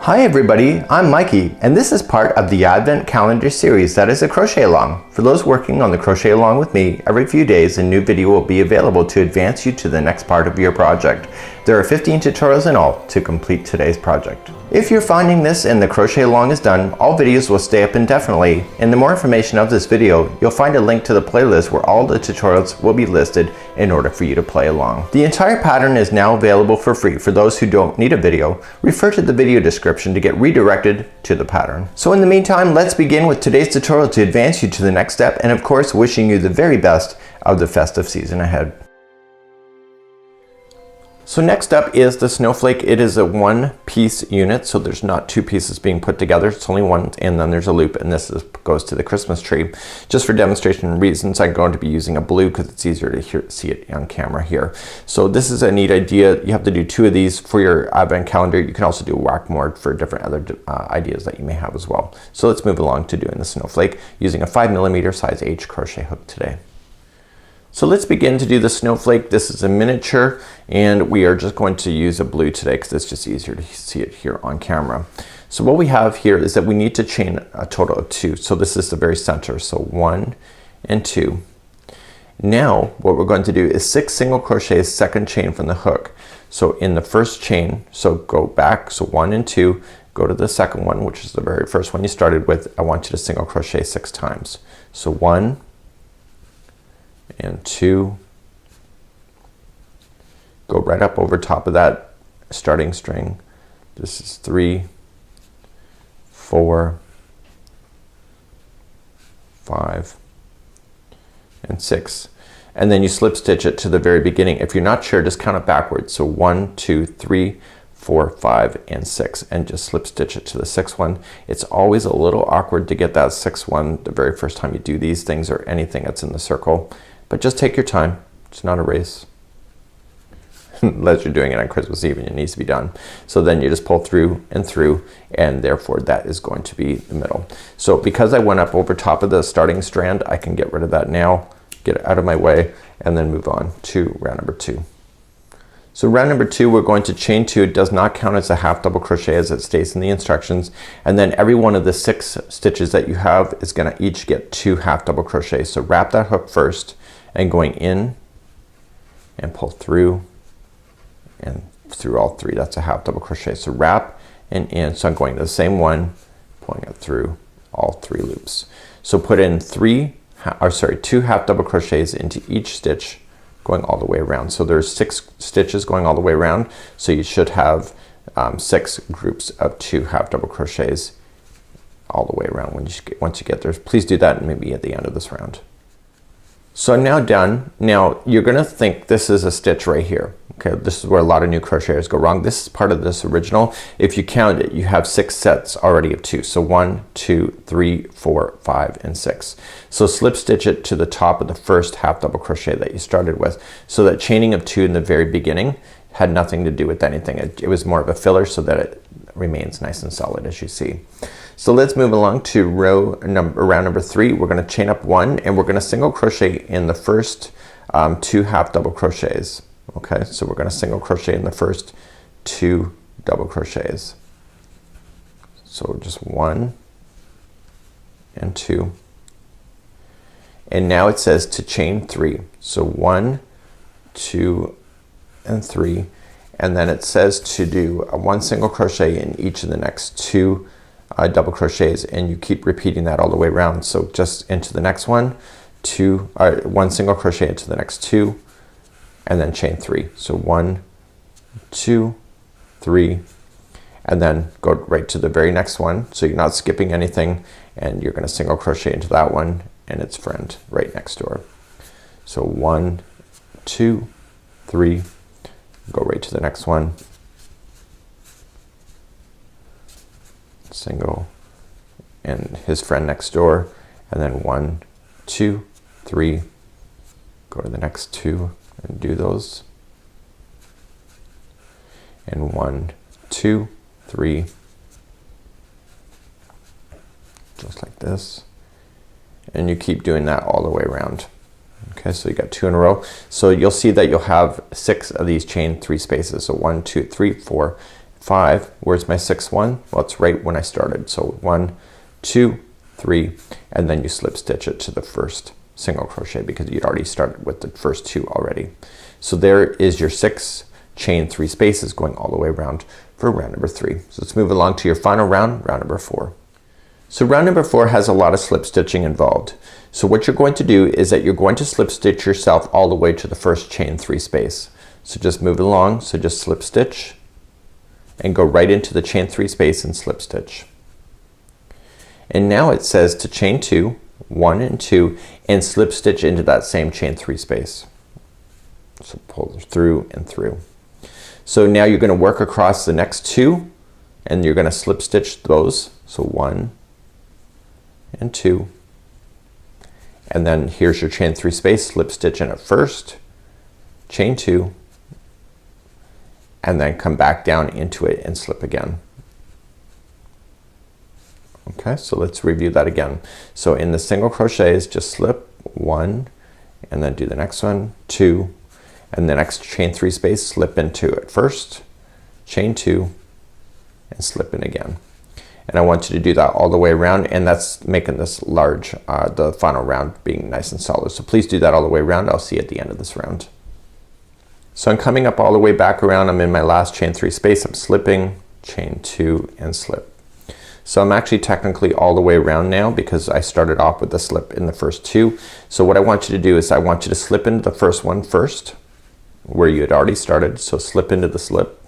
Hi everybody, I'm Mikey, and this is part of the Advent Calendar series that is a crochet along. For those working on the crochet along with me, every few days a new video will be available to advance you to the next part of your project. There are 15 tutorials in all to complete today's project. If you're finding this and the crochet along is done, all videos will stay up indefinitely. In the more information of this video, you'll find a link to the playlist where all the tutorials will be listed in order for you to play along. The entire pattern is now available for free for those who don't need a video. Refer to the video description to get redirected to the pattern. So in the meantime, let's begin with today's tutorial to advance you to the next step, and of course wishing you the very best of the festive season ahead. So next up is the Snowflake. It is a one-piece unit, so there's not two pieces being put together. It's only one, and then there's a loop, and goes to the Christmas tree. Just for demonstration reasons, I'm going to be using a blue because it's easier to see it on camera here. So this is a neat idea. You have to do two of these for your Advent calendar. You can also do whack-more for different other ideas that you may have as well. So let's move along to doing the Snowflake using a 5mm size H crochet hook today. So let's begin to do the Snowflake. This is a miniature, and we are just going to use a blue today because it's just easier to see it here on camera. So what we have here is that we need to chain a total of 2. So this is the very center. So 1 and 2. Now what we're going to do is 6 single crochets second chain from the hook. So in the first chain, so go back, so 1 and 2, go to the second one, which is the very first one you started with. I want you to single crochet 6 times. So 1 and 2, go right up over top of that starting string. This is 3, 4, 5, and 6, and then you slip stitch it to the very beginning. If you're not sure, just count it backwards. So 1, 2, 3, 4, 5, and 6, and just slip stitch it to the 6th one. It's always a little awkward to get that 6th one the very first time you do these things or anything that's in the circle. But just take your time. It's not a race. Unless you're doing it on Christmas Eve and it needs to be done. So then you just pull through, and therefore that is going to be the middle. So because I went up over top of the starting strand, I can get rid of that now, get it out of my way, and then move on to round number 2. So round number 2, we're going to chain 2. It does not count as a half double crochet as it states in the instructions. And then every one of the 6 stitches that you have is gonna each get 2 half double crochets. So wrap that hook first, and going in and pull through and through all 3. That's a half double crochet. So wrap and in. So I'm going to the same one, pulling it through all 3 loops. So put in 2 half double crochets into each stitch going all the way around. So there's 6 stitches going all the way around. So you should have 6 groups of 2 half double crochets all the way around once you get there. Please do that maybe at the end of this round. So I'm now done. Now you're gonna think this is a stitch right here. Okay, this is where a lot of new crocheters go wrong. This is part of this original. If you count it, you have 6 sets already of 2. So 1, 2, 3, 4, 5, and 6. So slip stitch it to the top of the first half double crochet that you started with. So that chaining of 2 in the very beginning had nothing to do with anything. It was more of a filler so that it remains nice and solid, as you see. So let's move along to round number 3. We're gonna chain up 1, and we're gonna single crochet in the first 2 half double crochets. Okay, so we're gonna single crochet in the first 2 double crochets. So just 1 and 2. And now it says to chain 3. So 1, 2, and 3. And then it says to do 1 single crochet in each of the next 2 double crochets, and you keep repeating that all the way around. So just into the next one, 1 single crochet into the next 2, and then chain 3. So 1, 2, 3, and then go right to the very next one. So you're not skipping anything, and you're gonna single crochet into that one and its friend right next door. So 1, 2, 3, go right to the next one, single and his friend next door, and then 1, 2, 3, go to the next 2 and do those, and 1, 2, 3, just like this, and you keep doing that all the way around. Okay, so you got 2 in a row. So you'll see that you'll have 6 of these chain 3 spaces. So 1, 2, 3, 4, 5. Where's my 6th one? Well, it's right when I started. So 1, 2, 3, and then you slip stitch it to the first single crochet because you'd already started with the first 2 already. So there is your 6 chain 3 spaces going all the way around for round number 3. So let's move along to your final round, round number 4. So round number 4 has a lot of slip stitching involved. So what you're going to do is that you're going to slip stitch yourself all the way to the first chain 3 space. So just move it along. So just slip stitch and go right into the chain 3 space and slip stitch. And now it says to chain 2, 1 and 2, and slip stitch into that same chain 3 space. So pull through and through. So now you're going to work across the next 2 and you're going to slip stitch those. So 1 and 2, and then here's your chain 3 space, slip stitch in it first, chain 2, and then come back down into it and slip again. Okay, so let's review that again. So in the single crochets, just slip 1 and then do the next one, 2, and the next chain 3 space, slip into it first, chain 2, and slip in again. And I want you to do that all the way around, and that's making this large, the final round being nice and solid. So please do that all the way around. I'll see you at the end of this round. So I'm coming up all the way back around. I'm in my last chain 3 space. I'm slipping, chain 2, and slip. So I'm actually technically all the way around now because I started off with the slip in the first 2. So what I want you to do is I want you to slip into the first one first where you had already started. So slip into the slip.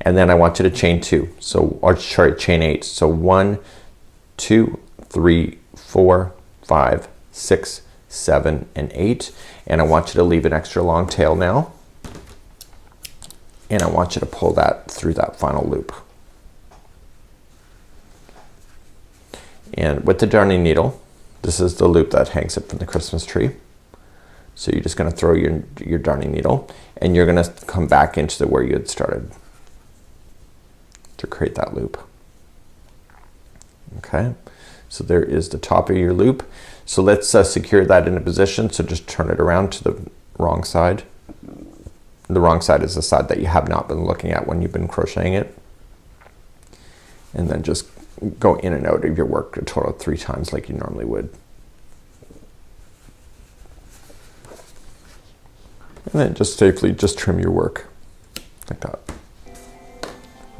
And then I want you to chain 2. So, or sorry, chain 8. So 1, 2, 3, 4, 5, 6, 7, and 8. And I want you to leave an extra long tail now. And I want you to pull that through that final loop. And with the darning needle, this is the loop that hangs it from the Christmas tree. So you're just gonna throw your darning needle and you're gonna come back into where you had started to create that loop. Okay, so there is the top of your loop. So let's secure that in a position. So just turn it around to the wrong side. The wrong side is the side that you have not been looking at when you've been crocheting it. And then just go in and out of your work a total of 3 times like you normally would. And then just safely just trim your work like that.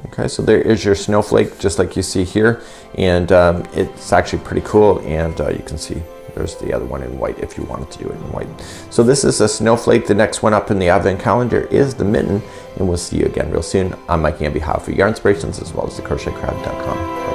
Okay, so there is your snowflake just like you see here, and it's actually pretty cool, and you can see there's the other one in white if you wanted to do it in white. So this is a snowflake. The next one up in the advent calendar is the mitten, and we'll see you again real soon. I'm Mikey on behalf of Yarnspirations as well as the crochetcrowd.com.